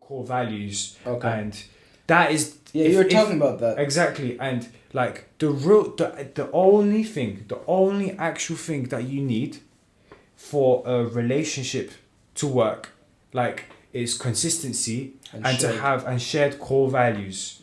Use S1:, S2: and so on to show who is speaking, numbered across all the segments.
S1: core values.
S2: Okay.
S1: And that is...
S2: Yeah, you were talking about that.
S1: Exactly. And like the only actual thing that you need for a relationship to work, like, is consistency and to have and shared core values.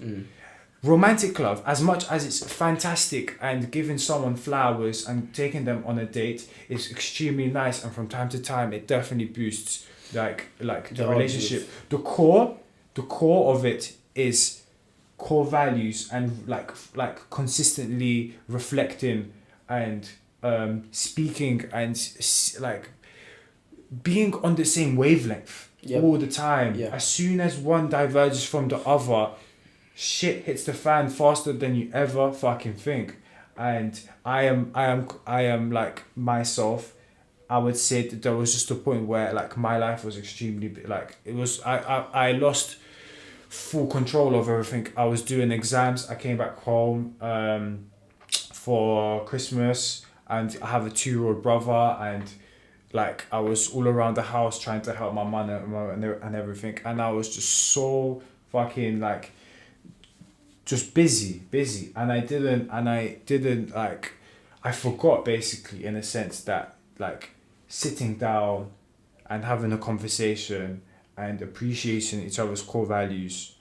S1: Romantic love, as much as it's fantastic, and giving someone flowers and taking them on a date is extremely nice, and from time to time it definitely boosts like the relationship. The core of it is core values, and like consistently reflecting and speaking and like being on the same wavelength all the time. As soon as one diverges from the other, shit hits the fan faster than you ever fucking think. And I am like myself. I would say that there was just a point where like my life was extremely like it was. I lost full control of everything. I was doing exams. I came back home for Christmas, and I have a 2-year-old brother, and like I was all around the house trying to help my mum and everything, and I was just so fucking like just busy, and I didn't like, I forgot basically, in a sense, that like sitting down and having a conversation and appreciating each other's core values,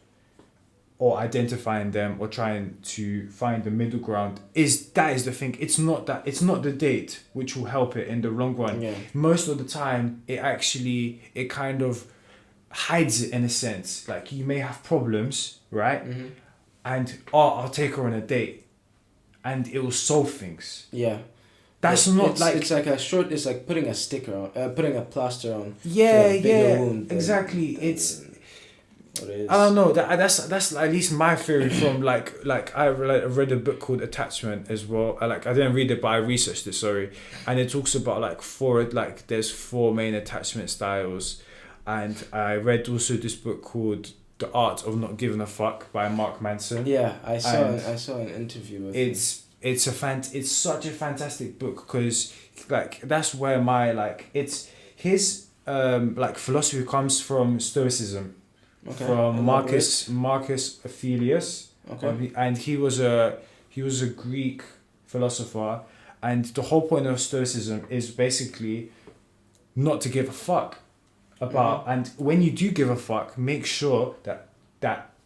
S1: or identifying them, or trying to find the middle ground, is the thing. It's not the date which will help it in the long run. Most of the time it kind of hides it, in a sense. Like, you may have problems, right? And I'll take her on a date, and it will solve things. That's not like...
S2: It's like it's like putting a sticker on, putting a plaster on.
S1: Wound exactly. It's...
S2: What it is.
S1: I don't know. That's at least my theory from like I read a book called Attachment as well. I didn't read it, but I researched it. Sorry, and it talks about there's 4 main attachment styles, and I read also this book called The Art of Not Giving a Fuck by Mark Manson.
S2: Yeah, I saw an interview with him.
S1: It's such a fantastic book, because like that's where my it's his philosophy comes from Stoicism. From Marcus Aurelius. And he was a Greek philosopher, and the whole point of Stoicism is basically not to give a fuck about, and when you do give a fuck, make sure that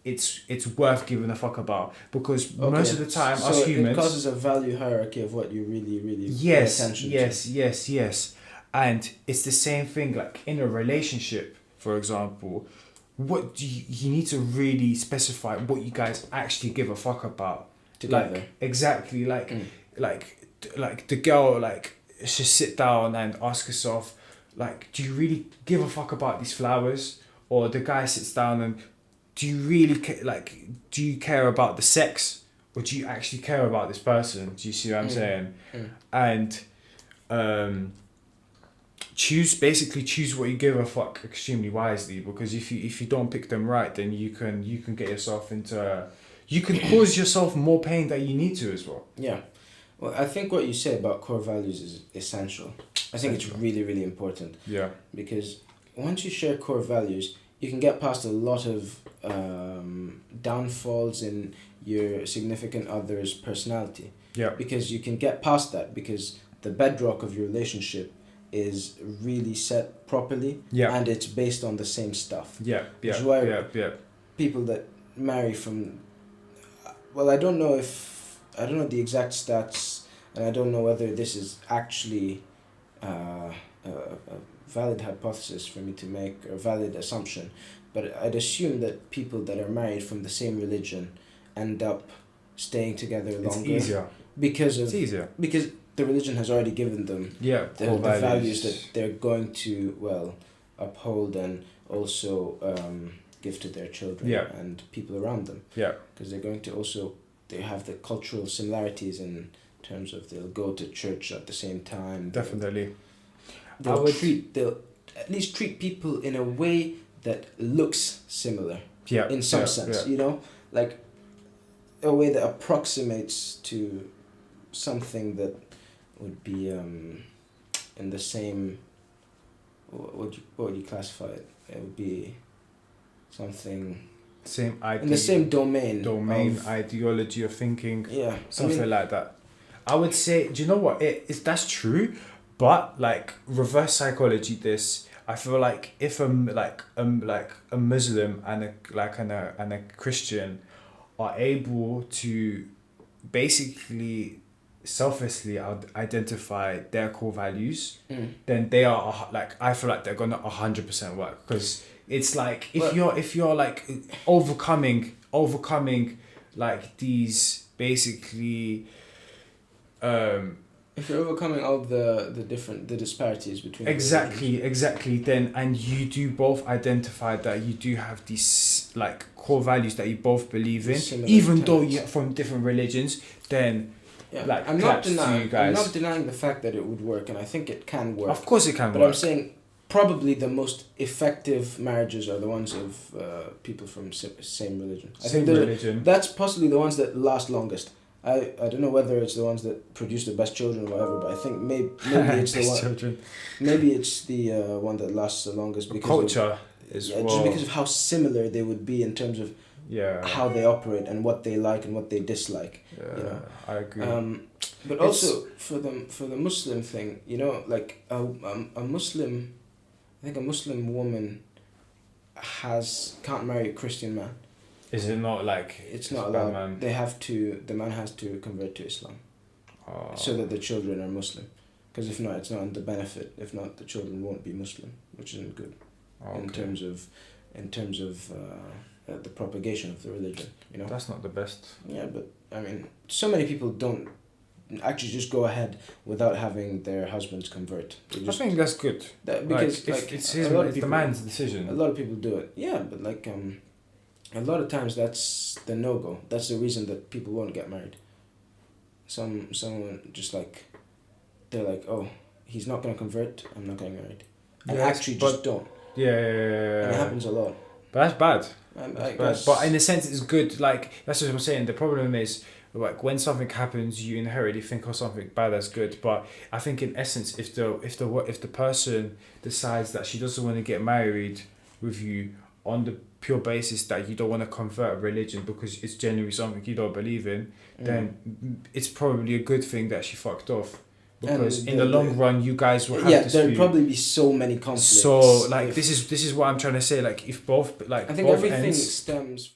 S1: it's worth giving a fuck about, because most of the time us humans,
S2: it causes a value hierarchy of what you really pay attention to.
S1: Yes, and it's the same thing like in a relationship, for example. What do you need to really specify what you guys actually give a fuck about
S2: together?
S1: Like, exactly, like the girl should sit down and ask herself, like, do you really give a fuck about these flowers? Or the guy sits down and, do you really do you care about the sex, or do you actually care about this person? Do you see what I'm saying? And choose what you give a fuck extremely wisely, because if you don't pick them right, then you can get yourself into you can cause yourself more pain than you need to as well.
S2: Well, I think what you say about core values is essential. I think it's really, really important. Because once you share core values, you can get past a lot of downfalls in your significant other's personality. Because you can get past that, because the bedrock of your relationship is really set properly, and it's based on the same stuff. Which is why people that marry from... Well, I don't know the exact stats, and I don't know whether this is actually a valid hypothesis for me to make, or a valid assumption, but I'd assume that people that are married from the same religion end up staying together longer.
S1: It's easier.
S2: Because
S1: because
S2: the religion has already given them the values that they're going to uphold, and also give to their children and people around them. Because they're going to they have the cultural similarities in terms of they'll go to church at the same time.
S1: Definitely.
S2: They'll at least treat people in a way that looks similar. In some sense, you know, like a way that approximates to something that would be in the same... What would you classify it? It would be something
S1: same idea,
S2: in the same domain
S1: ideology of thinking, something
S2: I mean,
S1: like that. I would say, do you know what, that's true, but like reverse psychology this, I feel like if like a Muslim and a Christian are able to basically selflessly identify their core values, then they are like, I feel like they're gonna 100% work, because it's like if you're like overcoming like these basically
S2: if you're overcoming all the disparities between
S1: exactly then, and you do both identify that you do have these like core values that you both believe in, even though you're from different religions, then like
S2: I'm not denying the fact that it would work, and I think it can work.
S1: Of course it can
S2: work. But I'm saying probably the most effective marriages are the ones of people from same religion. I think that's possibly the ones that last longest. I don't know whether it's the ones that produce the best children or whatever, but I think maybe it's the one. Children. Maybe it's the one that lasts the longest because
S1: culture
S2: just because of how similar they would be in terms of how they operate and what they like and what they dislike.
S1: I agree.
S2: But also for the Muslim thing, like a Muslim, I think a Muslim woman can't marry a Christian man.
S1: Is it not like
S2: it's not allowed? Man. The man has to convert to Islam, so that the children are Muslim. Because if not, it's not in the benefit. If not, the children won't be Muslim, which isn't good, in terms of the propagation of the religion.
S1: That's not the best.
S2: Yeah, but I mean, so many people don't actually just go ahead without having their husbands convert.
S1: I think that's good.
S2: Because
S1: it's the man's decision.
S2: A lot of people do it. Yeah, but like a lot of times that's the no-go. That's the reason that people won't get married. Someone just like, they're like, oh, he's not going to convert, I'm not getting married. And actually just don't.
S1: Yeah.
S2: And it happens a lot.
S1: But that's bad.
S2: I guess.
S1: But in a sense it's good. Like, that's what I'm saying. The problem is, like, when something happens, you inherently think of something bad as good. But I think in essence, if the person decides that she doesn't want to get married with you on the pure basis that you don't want to convert a religion because it's genuinely something you don't believe in, then it's probably a good thing that she fucked off, because in the long run you guys will have
S2: there'd probably be so many conflicts.
S1: So like this is what I'm trying to say, like if both, like,
S2: I think
S1: both
S2: everything
S1: ends,
S2: stems